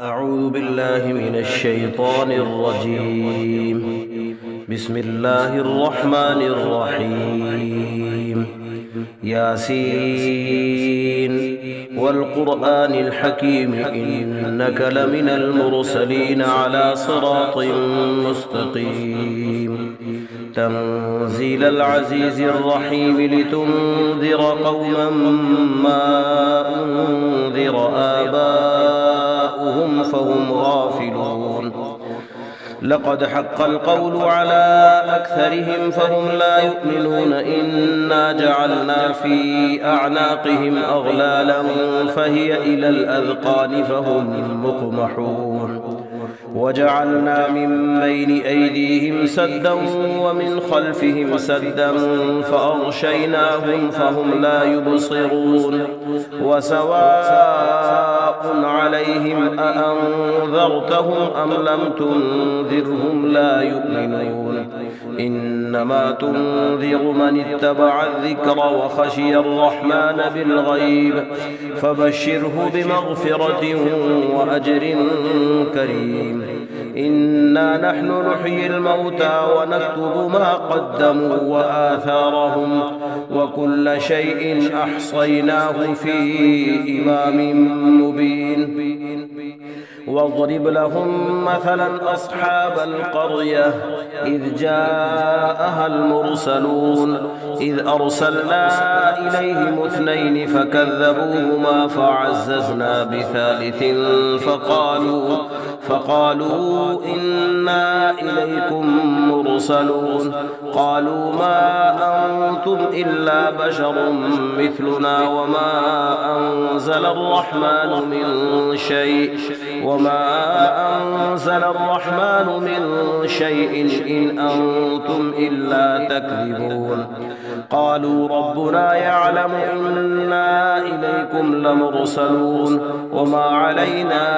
أعوذ بالله من الشيطان الرجيم. بسم الله الرحمن الرحيم. ياسين والقرآن الحكيم إنك لمن المرسلين على صراط مستقيم. تنزيل العزيز الرحيم لتنذر قوما ما أنذر آباؤهم فهم غافلون. لقد حق القول على أكثرهم فهم لا يؤمنون. إنا جعلنا في أعناقهم أغلالا فهي إلى الأذقان فهم مقمحون. وجعلنا من بين أيديهم سدا ومن خلفهم سدا فأغشيناهم فهم لا يبصرون. وسواء عليهم أأنذرتهم أم لم تنذرهم لا يؤمنون. إنما تنذر من اتبع الذكر وخشي الرحمن بالغيب فبشره بمغفرة وأجر كريم. إنا نحن نحيي الموتى ونكتب ما قدموا وآثارهم وكل شيء أحصيناه في إمام مبين. واضرب لهم مثلا أصحاب القرية إذ جاءها المرسلون إذ أرسلنا إليهم اثنين فكذبوهما فعززنا بثالث فقالوا إنا إليكم مرسلون. قالوا ما أنتم إلا بشر مثلنا وما أنزل الرحمن من شيء إن أنتم إلا تكذبون. قالوا ربنا يعلم إنا إليكم لمرسلون وما علينا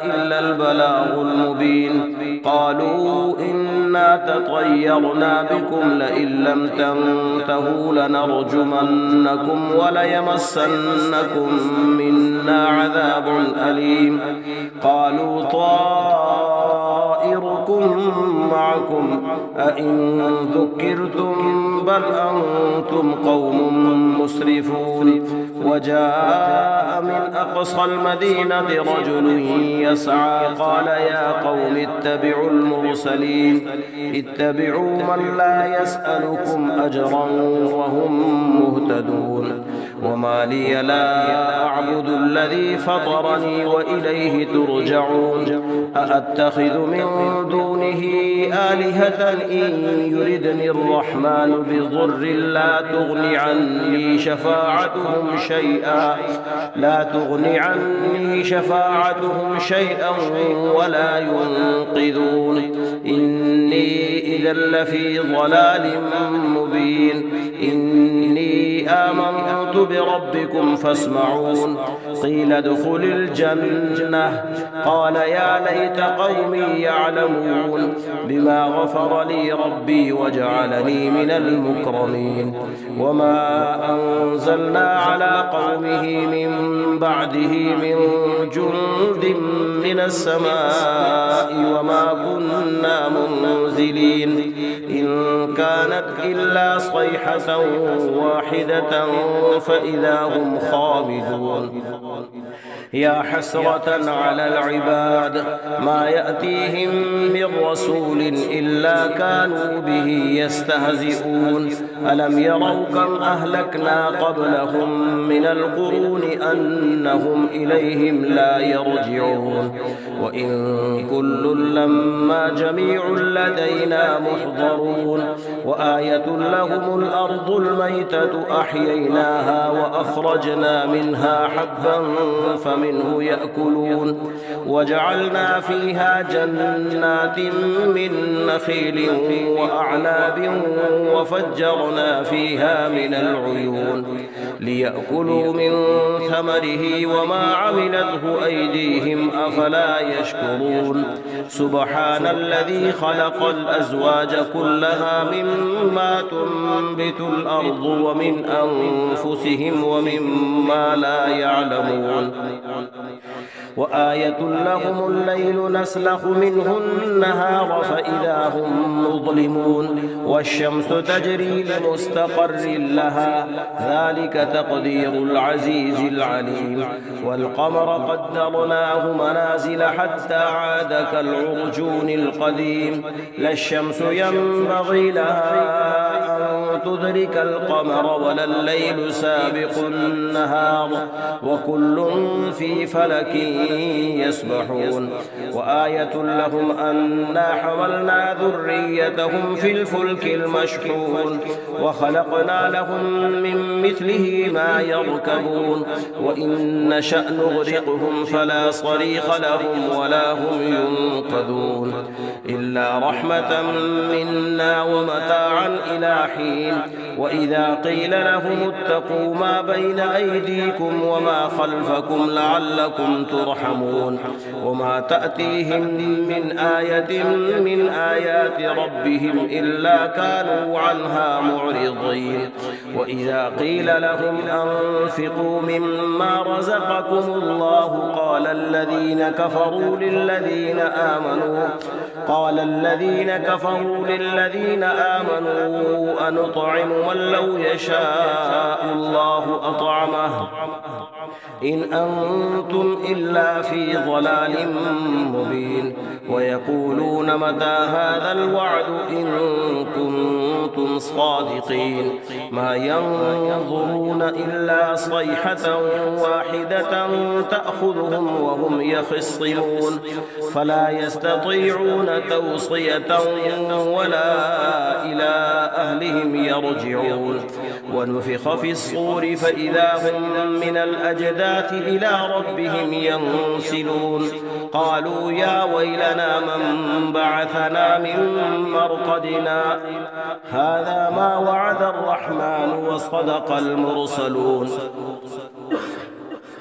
إلا البلاغ المبين. قالوا إنا تطيرنا بكم لئن لم تنتهوا لنرجمنكم وليمسنكم منا عذاب أليم. قالوا طائركم معكم أئن ذكرتم بل أنتم قوم مسرفون. وجاء من أقصى المدينة رجل يسعى قال يا قوم اتبعوا المرسلين اتبعوا من لا يسألكم أجرا وهم مهتدون. وما لي لا أعبد الذي فطرني وإليه ترجعون. أأتخذ من دونه آلهة إن يردني الرحمن بضر لا تغن عني شفاعتهم شيئا ولا ينقذون. إني إذا لفي ضلال مبين. إني آمنت بربكم فاسمعون. قيل ادخل الجنة قال يا ليت قومي يعلمون بما غفر لي ربي وجعلني من المكرمين. وما أنزلنا على قومه من بعده من جند من السماء وما كنا منزلين. إن كانت إلا صيحة واحدة فإذا هم خامدون. يا حسرة على العباد ما يأتيهم من رسول إلا كانوا به يستهزئون. ألم يروا كم أهلكنا قبلهم من القرون أنهم إليهم لا يرجعون. وإن كل لما جميع لدينا محضرون. وآية لهم الأرض الميتة أحييناها وأخرجنا منها حبا فمنه يأكلون. وجعلنا فيها جنات من نخيل وأعناب وفجرنا فيها من العيون ليأكلوا من ثمره وما عملته أيديهم أفلا يشكرون. سبحان الذي خلق الأزواج كلها مما تنبت الأرض ومن أنفسهم ومما لا يعلمون. وآية لهم الليل نسلخ منه النهار فإذا هم مظلمون والشمس تجري لمستقر لها ذلك تقدير العزيز العليم والقمر قدرناه منازل حتى عاد كالعرجون القديم لا الشمس ينبغي لها أن تدرك القمر ولا الليل سابق النهار وكل في فلك يسبحون وآية لهم أنا حملنا ذريتهم في الفلك المشحون وخلقنا لهم من مثله ما يركبون وإن نشأ نغرقهم فلا صريخ لهم ولا هم ينقذون إلا رحمة منا ومتاعا إلى حين وإذا قيل لهم اتقوا ما بين أيديكم وما خلفكم لعلكم ترحمون وما تأتيهم من آية من آيات ربهم إلا كانوا عنها معرضين وإذا قيل لهم أنفقوا مما رزقكم الله قال الذين كفروا للذين آمنوا أنطعم من لو يشاء الله أطعمه إن أنتم إلا في ضلال مبين ويقولون متى هذا الوعد إن كنتم صادقين ما ينظرون إلا صيحة واحدة تأخذهم وهم يخصمون فلا يستطيعون توصية ولا إلى أهلهم يرجعون ونفخ في الصور فإذا هم من الأجداث إلى ربهم ينسلون قالوا يا ويلنا من بعثنا من مرقدنا هذا ما وعد الرحمن وصدق المرسلون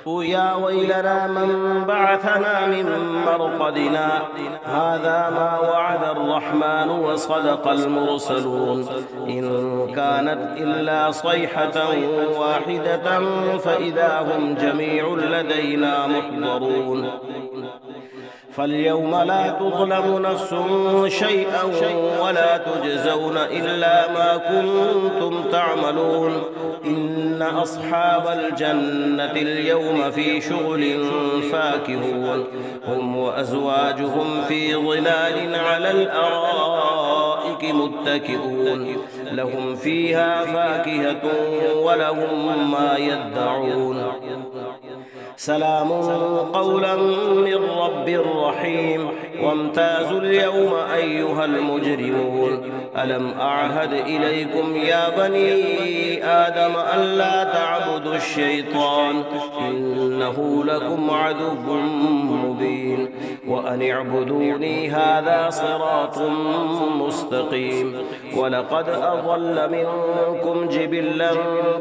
يا ويلنا من بعثنا من مرقدنا هذا ما وعد الرحمن وصدق المرسلون إن كانت إلا صيحة واحدة فإذا هم جميع لدينا محضرون فاليوم لا تظلم نفس شيئا ولا تجزون إلا ما كنتم تعملون إن أصحاب الجنة اليوم في شغل فاكهون هم وأزواجهم في ظلال على الأرائك متكئون لهم فيها فاكهة ولهم ما يدعون سلام قولا من رب رحيم وامتازوا اليوم أيها المجرمون ألم أعهد إليكم يا بني آدم ألا تعبدوا الشيطان إنه لكم عدو مبين وأن اعبدوني هذا صراط مستقيم ولقد أضل منكم جبلا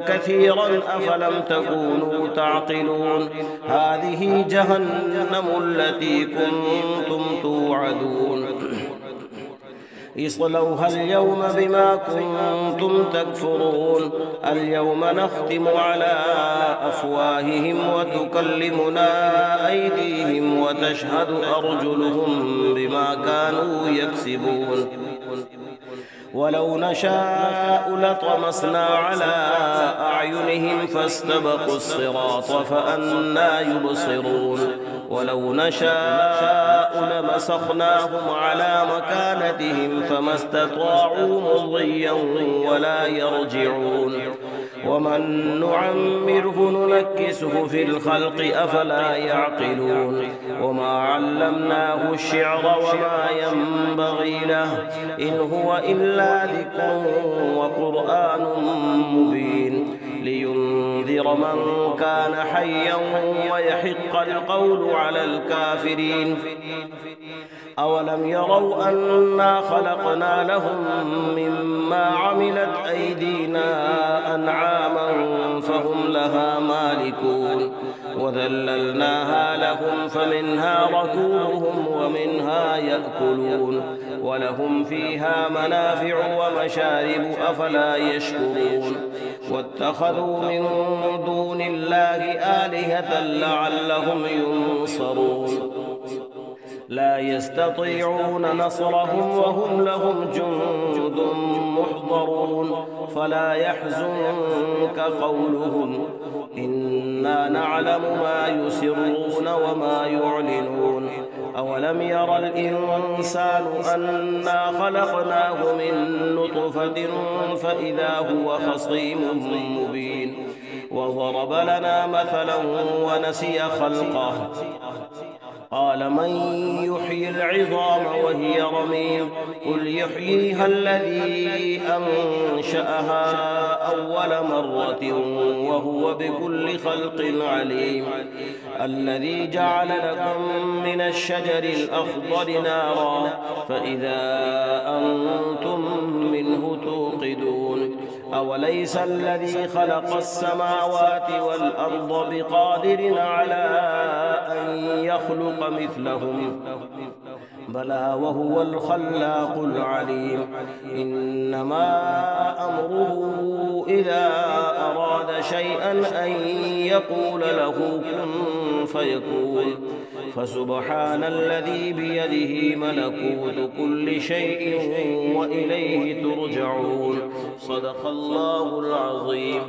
كثيرا أفلم تكونوا تعقلون هذه جهنم التي كنتم توعدون اصلوها اليوم بما كنتم تكفرون اليوم نختم على أفواههم وتكلمنا أيديهم وتشهد أرجلهم بما كانوا يكسبون ولو نشاء لطمسنا على أعينهم فاستبقوا الصراط فأنى يبصرون ولو نشاء لمسخناهم على مكانتهم فما استطاعوا مضيا ولا يرجعون ومن نعمره ننكسه في الخلق أفلا يعقلون وما علمناه الشعر وما ينبغي له إن هو إلا ذكر وقرآن مبين لينذر من كان حيا ويحق القول على الكافرين أولم يروا أنا خلقنا لهم مما عملت أيدينا أنعاما فهم لها مالكون وذللناها لهم فمنها ركوبهم ومنها يأكلون ولهم فيها منافع ومشارب أفلا يشكرون واتخذوا من دون الله آلهة لعلهم ينصرون لا يستطيعون نصرهم وهم لهم جند محضرون فلا يحزنك قولهم إنا نعلم ما يسرون وما يعلنون أولم ير الإنسان أنا خلقناه من نطفة فإذا هو خصيم مبين وضرب لنا مثلا ونسي خلقه قال من يحيي العظام وهي رميم قل يحييها الذي أنشأها أول مرة وهو بكل خلق عليم الذي جعل لكم من الشجر الأخضر نارا فإذا أنتم منه توقدون أوليس الذي خلق السماوات والأرض بقادر على أن يخلق مثلهم بلى وهو الخلاق العليم إنما أمره إذا أراد شيئا أن يقول له كن فيكون فسبحان الذي بيده ملكوت كل شيء وإليه ترجعون صدق الله العظيم.